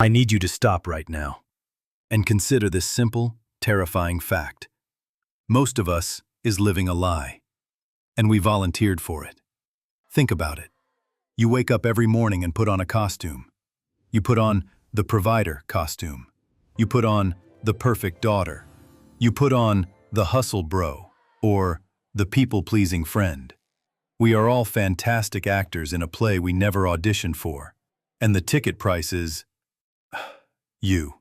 I need you to stop right now and consider this simple, terrifying fact. Most of us is living a lie, and we volunteered for it. Think about it. You wake up every morning and put on a costume. You put on the provider costume. You put on the perfect daughter. You put on the hustle bro or the people-pleasing friend. We are all fantastic actors in a play we never auditioned for, and the ticket price is you.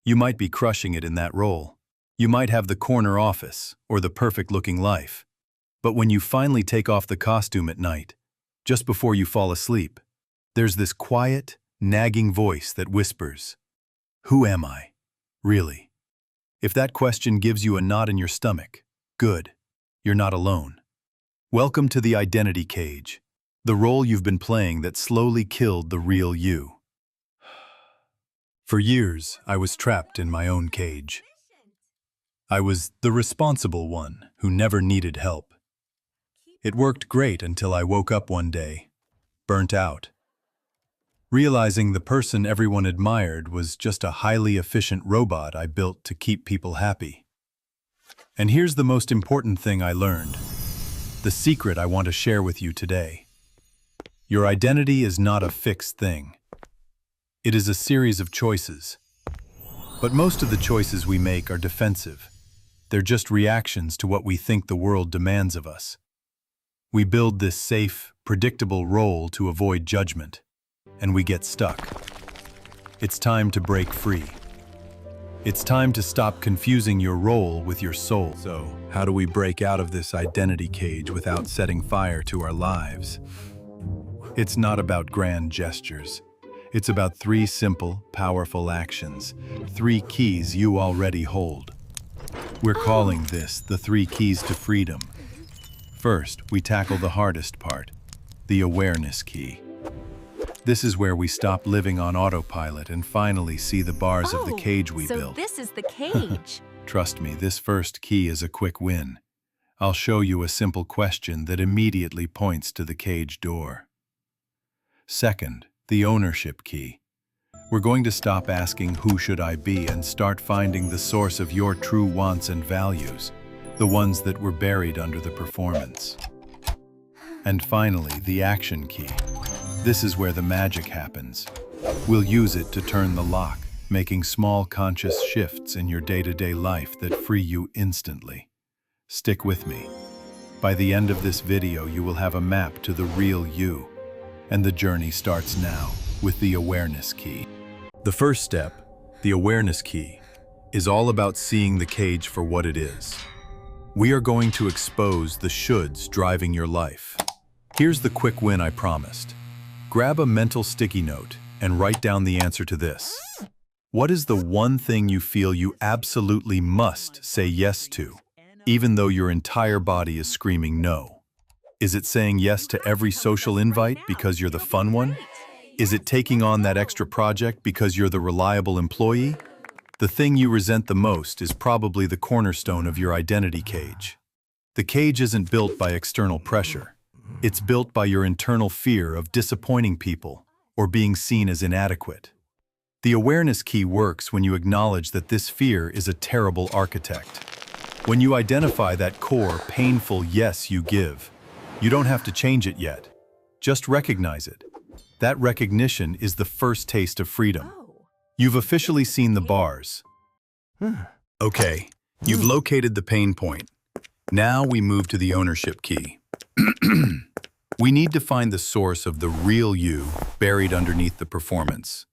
You might be crushing it in that role. You might have the corner office or the perfect-looking life. But when you finally take off the costume at night, just before you fall asleep, there's this quiet, nagging voice that whispers, "Who am I? Really?" If that question gives you a knot in your stomach, good, you're not alone. Welcome to the identity cage, the role you've been playing that slowly killed the real you. For years, I was trapped in my own cage. I was the responsible one who never needed help. It worked great until I woke up one day, burnt out, realizing the person everyone admired was just a highly efficient robot I built to keep people happy. And here's the most important thing I learned, the secret I want to share with you today. Your identity is not a fixed thing. It is a series of choices. But most of the choices we make are defensive. They're just reactions to what we think the world demands of us. We build this safe, predictable role to avoid judgment, and we get stuck. It's time to break free. It's time to stop confusing your role with your soul. So, how do we break out of this identity cage without setting fire to our lives? It's not about grand gestures. It's about 3 simple, powerful actions, 3 keys you already hold. We're calling this the 3 keys to freedom. First, we tackle the hardest part, the awareness key. This is where we stop living on autopilot and finally see the bars of the cage we built. So this is the cage. Trust me, this first key is a quick win. I'll show you a simple question that immediately points to the cage door. Second, the ownership key. We're going to stop asking who should I be and start finding the source of your true wants and values, the ones that were buried under the performance. And finally, the action key. This is where the magic happens. We'll use it to turn the lock, making small conscious shifts in your day-to-day life that free you instantly. Stick with me. By the end of this video, you will have a map to the real you. And the journey starts now with the awareness key. The first step, the awareness key, is all about seeing the cage for what it is. We are going to expose the shoulds driving your life. Here's the quick win I promised. Grab a mental sticky note and write down the answer to this. What is the one thing you feel you absolutely must say yes to, even though your entire body is screaming no? Is it saying yes to every social invite because you're the fun one? Is it taking on that extra project because you're the reliable employee? The thing you resent the most is probably the cornerstone of your identity cage. The cage isn't built by external pressure. It's built by your internal fear of disappointing people or being seen as inadequate. The awareness key works when you acknowledge that this fear is a terrible architect. When you identify that core, painful yes you give, you don't have to change it yet. Just recognize it. That recognition is the first taste of freedom. You've officially seen the bars. Okay, you've located the pain point. Now we move to the ownership key. We need to find the source of the real you buried underneath the performance.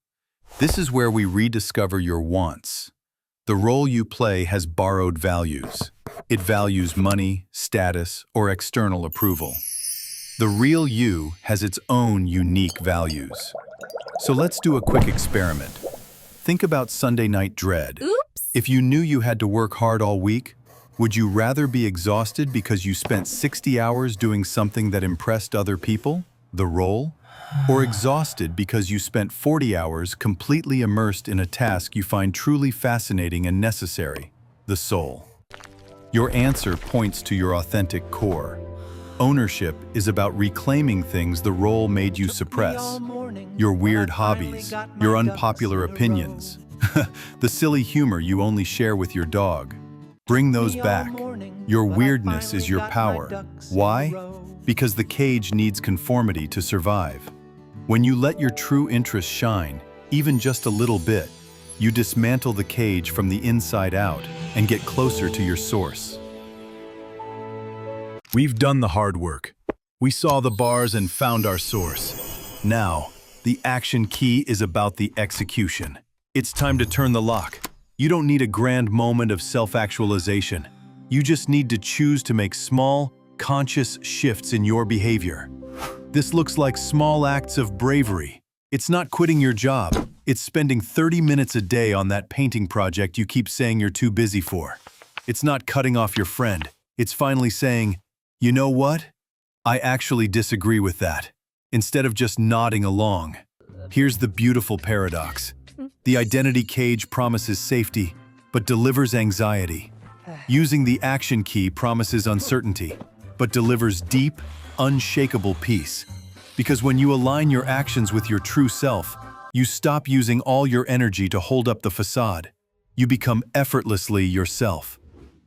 This is where we rediscover your wants. The role you play has borrowed values. It values money, status, or external approval. The real you has its own unique values. So let's do a quick experiment. Think about Sunday night dread. Oops. If you knew you had to work hard all week, would you rather be exhausted because you spent 60 hours doing something that impressed other people, the role? Or exhausted because you spent 40 hours completely immersed in a task you find truly fascinating and necessary, the soul? Your answer points to your authentic core. Ownership is about reclaiming things the role made you suppress. your weird hobbies, your unpopular opinions, the silly humor you only share with your dog. Bring those back. Your weirdness is your power. Why? Because the cage needs conformity to survive. When you let your true interests shine, even just a little bit, you dismantle the cage from the inside out and get closer to your source. We've done the hard work. We saw the bars and found our source. Now, the action key is about the execution. It's time to turn the lock. You don't need a grand moment of self-actualization. You just need to choose to make small, conscious shifts in your behavior. This looks like small acts of bravery. It's not quitting your job. It's spending 30 minutes a day on that painting project you keep saying you're too busy for. It's not cutting off your friend. It's finally saying, you know what? I actually disagree with that, instead of just nodding along. Here's the beautiful paradox. The identity cage promises safety, but delivers anxiety. Using the action key promises uncertainty, but delivers deep, unshakable peace. Because when you align your actions with your true self, you stop using all your energy to hold up the facade. You become effortlessly yourself.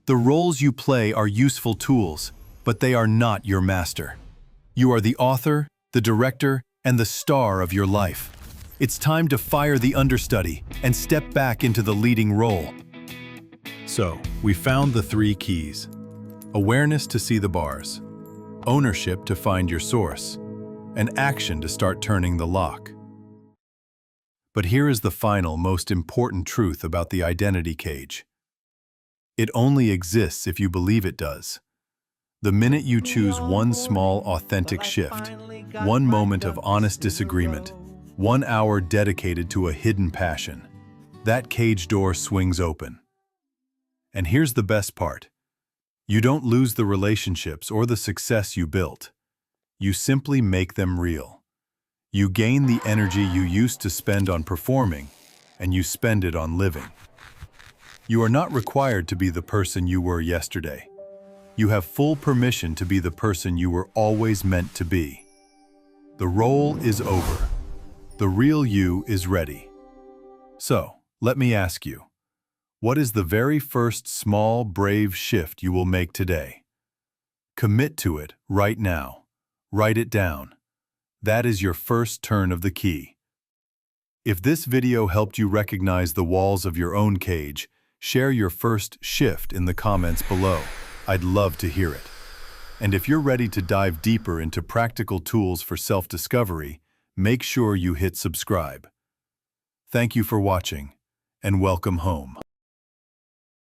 The roles you play are useful tools, but they are not your master. You are the author, the director, and the star of your life. It's time to fire the understudy and step back into the leading role. So, we found the 3 keys. Awareness to see the bars, ownership to find your source, and action to start turning the lock. But here is the final, most important truth about the identity cage. It only exists if you believe it does. The minute you choose one small, authentic shift, one moment of honest disagreement, 1 hour dedicated to a hidden passion, that cage door swings open. And here's the best part. You don't lose the relationships or the success you built. You simply make them real. You gain the energy you used to spend on performing, and you spend it on living. You are not required to be the person you were yesterday. You have full permission to be the person you were always meant to be. The role is over. The real you is ready. So, let me ask you, what is the very first small, brave shift you will make today? Commit to it right now. Write it down. That is your first turn of the key. If this video helped you recognize the walls of your own cage, share your first shift in the comments below. I'd love to hear it. And if you're ready to dive deeper into practical tools for self-discovery, make sure you hit subscribe. Thank you for watching, and welcome home.